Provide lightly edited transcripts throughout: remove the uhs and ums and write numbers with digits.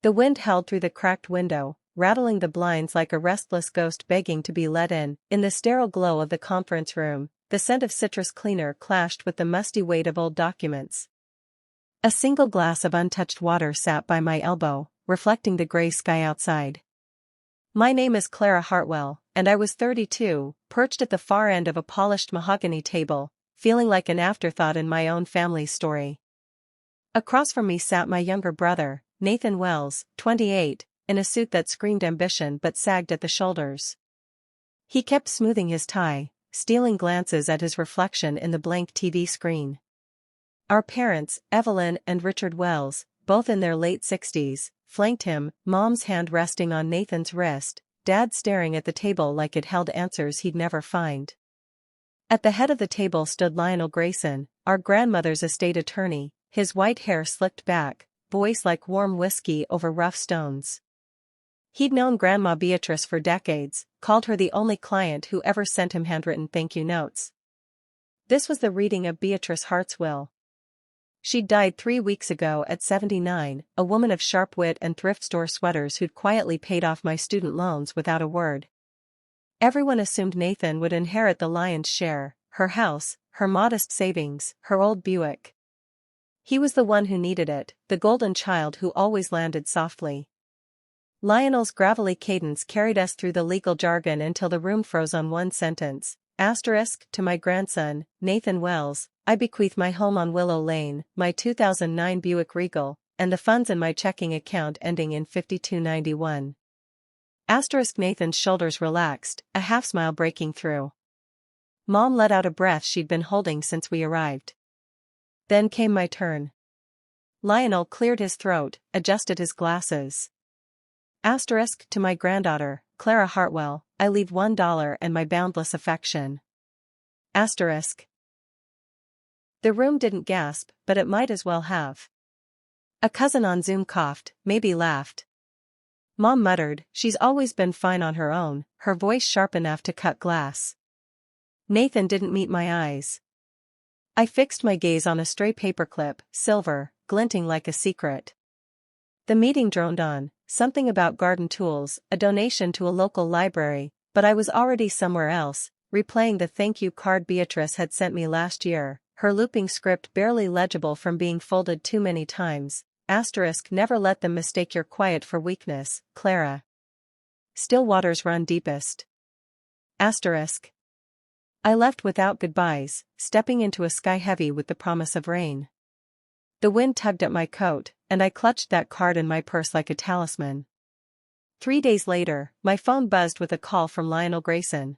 The wind howled through the cracked window, rattling the blinds like a restless ghost begging to be let in. In the sterile glow of the conference room, the scent of citrus cleaner clashed with the musty weight of old documents. A single glass of untouched water sat by my elbow, reflecting the gray sky outside. My name is Clara Hartwell, and I was 32, perched at the far end of a polished mahogany table, feeling like an afterthought in my own family's story. Across from me sat my younger brother, Nathan Wells, 28, in a suit that screamed ambition but sagged at the shoulders. He kept smoothing his tie, stealing glances at his reflection in the blank TV screen. Our parents, Evelyn and Richard Wells, both in their late 60s, flanked him, Mom's hand resting on Nathan's wrist, Dad staring at the table like it held answers he'd never find. At the head of the table stood Lionel Grayson, our grandmother's estate attorney, his white hair slicked back, voice like warm whiskey over rough stones. He'd known Grandma Beatrice for decades, called her the only client who ever sent him handwritten thank you notes. This was the reading of Beatrice Hart's will. She'd died 3 weeks ago at 79, a woman of sharp wit and thrift store sweaters who'd quietly paid off my student loans without a word. Everyone assumed Nathan would inherit the lion's share, her house, her modest savings, her old Buick. He was the one who needed it, the golden child who always landed softly. Lionel's gravelly cadence carried us through the legal jargon until the room froze on one sentence. To my grandson, Nathan Wells, I bequeath my home on Willow Lane, my 2009 Buick Regal, and the funds in my checking account ending in 5291. Nathan's shoulders relaxed, a half-smile breaking through. Mom let out a breath she'd been holding since we arrived. Then came my turn. Lionel cleared his throat, adjusted his glasses. To my granddaughter, Clara Hartwell, I leave $1 and my boundless affection. The room didn't gasp, but it might as well have. A cousin on Zoom coughed, maybe laughed. Mom muttered, she's always been fine on her own, her voice sharp enough to cut glass. Nathan didn't meet my eyes. I fixed my gaze on a stray paperclip, silver, glinting like a secret. The meeting droned on, something about garden tools, a donation to a local library, but I was already somewhere else, replaying the thank you card Beatrice had sent me last year, her looping script barely legible from being folded too many times. Never let them mistake your quiet for weakness, Clara. Still waters run deepest. I left without goodbyes, stepping into a sky heavy with the promise of rain. The wind tugged at my coat, and I clutched that card in my purse like a talisman. 3 days later, my phone buzzed with a call from Lionel Grayson.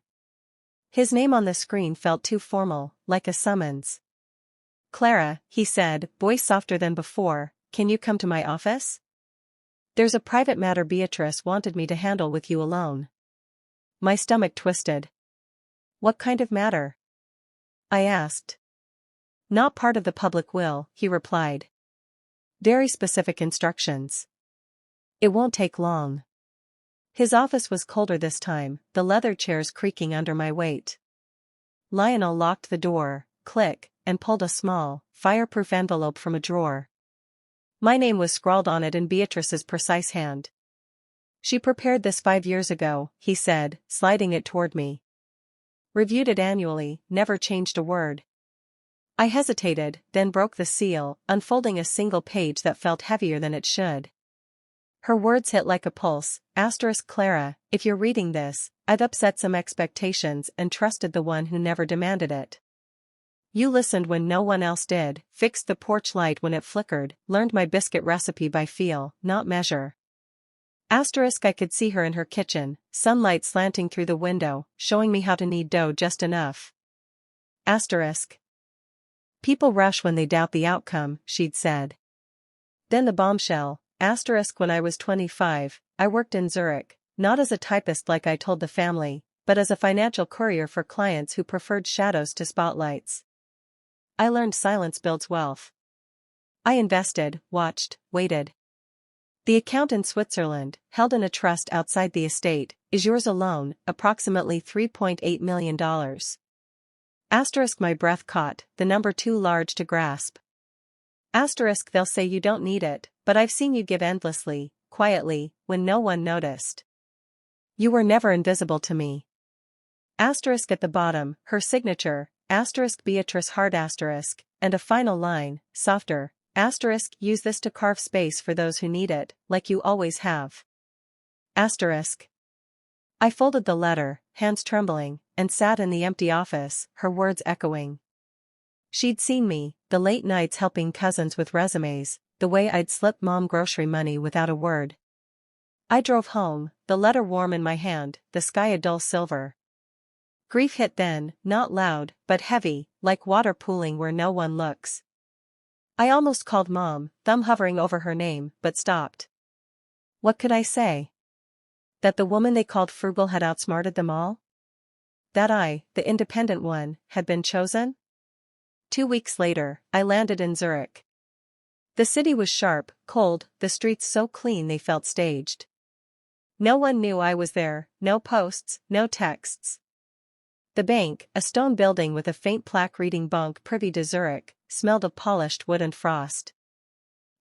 His name on the screen felt too formal, like a summons. Clara, he said, voice softer than before, can you come to my office? There's a private matter Beatrice wanted me to handle with you alone. My stomach twisted. What kind of matter? I asked. Not part of the public will, he replied. Very specific instructions. It won't take long. His office was colder this time, the leather chairs creaking under my weight. Lionel locked the door, click, and pulled a small, fireproof envelope from a drawer. My name was scrawled on it in Beatrice's precise hand. She prepared this 5 years ago, he said, sliding it toward me. Reviewed it annually, never changed a word. I hesitated, then broke the seal, unfolding a single page that felt heavier than it should. Her words hit like a pulse. Clara, if you're reading this, I've upset some expectations and trusted the one who never demanded it. You listened when no one else did, fixed the porch light when it flickered, learned my biscuit recipe by feel, not measure. I could see her in her kitchen, sunlight slanting through the window, showing me how to knead dough just enough. People rush when they doubt the outcome, she'd said. Then the bombshell. When I was 25, I worked in Zurich, not as a typist like I told the family, but as a financial courier for clients who preferred shadows to spotlights. I learned silence builds wealth. I invested, watched, waited. The account in Switzerland, held in a trust outside the estate, is yours alone, approximately $3.8 million. My breath caught, the number too large to grasp. They'll say you don't need it, but I've seen you give endlessly, quietly, when no one noticed. You were never invisible to me. Asterisk at the bottom, her signature, asterisk Beatrice Hart asterisk, and a final line, softer, asterisk use this to carve space for those who need it, like you always have. Asterisk. I folded the letter, hands trembling, and sat in the empty office, her words echoing. She'd seen me, the late nights helping cousins with resumes, the way I'd slip mom grocery money without a word. I drove home, the letter warm in my hand, the sky a dull silver. Grief hit then, not loud, but heavy, like water pooling where no one looks. I almost called Mom, thumb hovering over her name, but stopped. What could I say? That the woman they called frugal had outsmarted them all? That I, the independent one, had been chosen? 2 weeks later, I landed in Zurich. The city was sharp, cold, the streets so clean they felt staged. No one knew I was there, no posts, no texts. The bank, a stone building with a faint plaque reading Bank Privée de Zurich, smelled of polished wood and frost.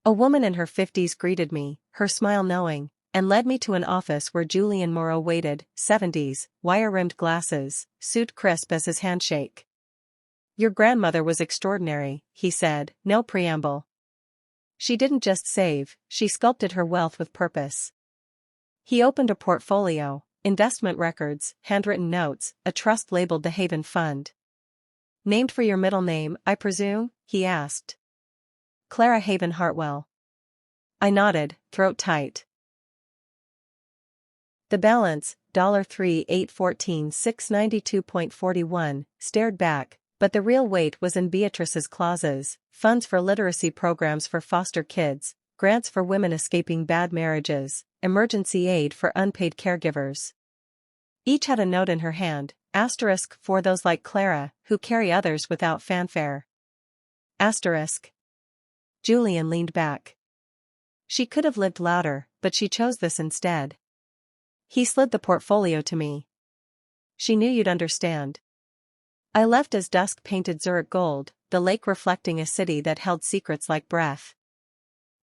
A woman in her 50s greeted me, her smile knowing, and led me to an office where Julian Moreau waited, 70s, wire-rimmed glasses, suit crisp as his handshake. Your grandmother was extraordinary, he said, no preamble. She didn't just save, she sculpted her wealth with purpose. He opened a portfolio, investment records, handwritten notes, a trust labeled the Haven Fund. Named for your middle name, I presume? He asked. Clara Haven Hartwell. I nodded, throat tight. The balance, $3,814,692.41, stared back, but the real weight was in Beatrice's clauses: funds for literacy programs for foster kids, grants for women escaping bad marriages, emergency aid for unpaid caregivers. Each had a note in her hand, asterisk for those like Clara, who carry others without fanfare. Asterisk. Julian leaned back. She could have lived louder, but she chose this instead. He slid the portfolio to me. She knew you'd understand. I left as dusk painted Zurich gold, the lake reflecting a city that held secrets like breath.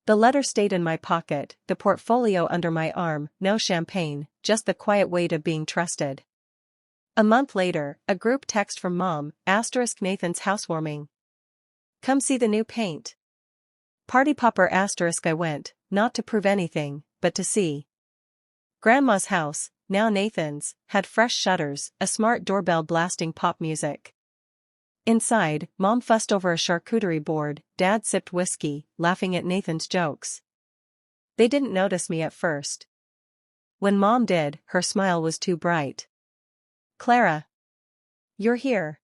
The letter stayed in my pocket, the portfolio under my arm, no champagne, just the quiet weight of being trusted. A month later, a group text from Mom, asterisk Nathan's housewarming. Come see the new paint. Party popper asterisk I went, not to prove anything, but to see. Grandma's house, now Nathan's, had fresh shutters, a smart doorbell blasting pop music. Inside, Mom fussed over a charcuterie board, Dad sipped whiskey, laughing at Nathan's jokes. They didn't notice me at first. When Mom did, her smile was too bright. Clara. You're here.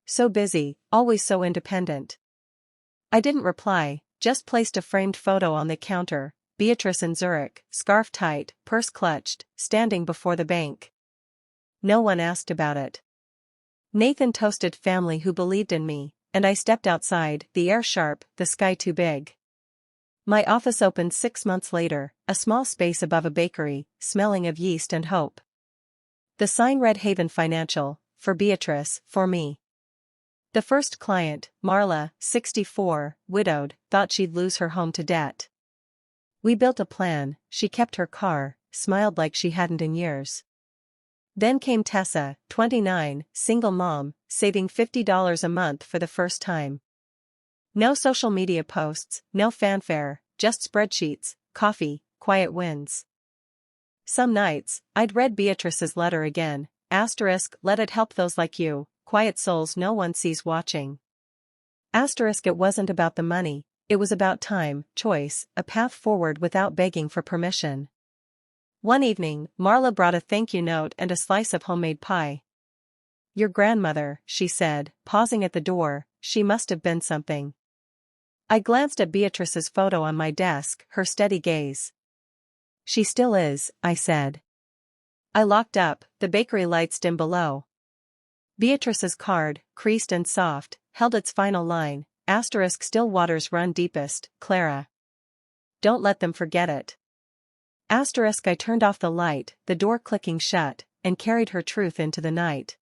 So busy, always so independent. I didn't reply, just placed a framed photo on the counter, Beatrice in Zurich, scarf tight, purse clutched, standing before the bank. No one asked about it. Nathan toasted family who believed in me, and I stepped outside, the air sharp, the sky too big. My office opened 6 months later, a small space above a bakery, smelling of yeast and hope. The sign read Haven Financial, for Beatrice, for me. The first client, Marla, 64, widowed, thought she'd lose her home to debt. We built a plan, she kept her car, smiled like she hadn't in years. Then came Tessa, 29, single mom, saving $50 a month for the first time. No social media posts, no fanfare, just spreadsheets, coffee, quiet wins. Some nights, I'd read Beatrice's letter again, asterisk let it help those like you, quiet souls no one sees watching. Asterisk it wasn't about the money, it was about time, choice, a path forward without begging for permission. One evening, Marla brought a thank you note and a slice of homemade pie. Your grandmother, she said, pausing at the door, she must have been something. I glanced at Beatrice's photo on my desk, her steady gaze. She still is, I said. I locked up, the bakery lights dim below. Beatrice's card, creased and soft, held its final line, asterisk still waters run deepest, Clara. Don't let them forget it. Asterisk I turned off the light, the door clicking shut, and carried her truth into the night.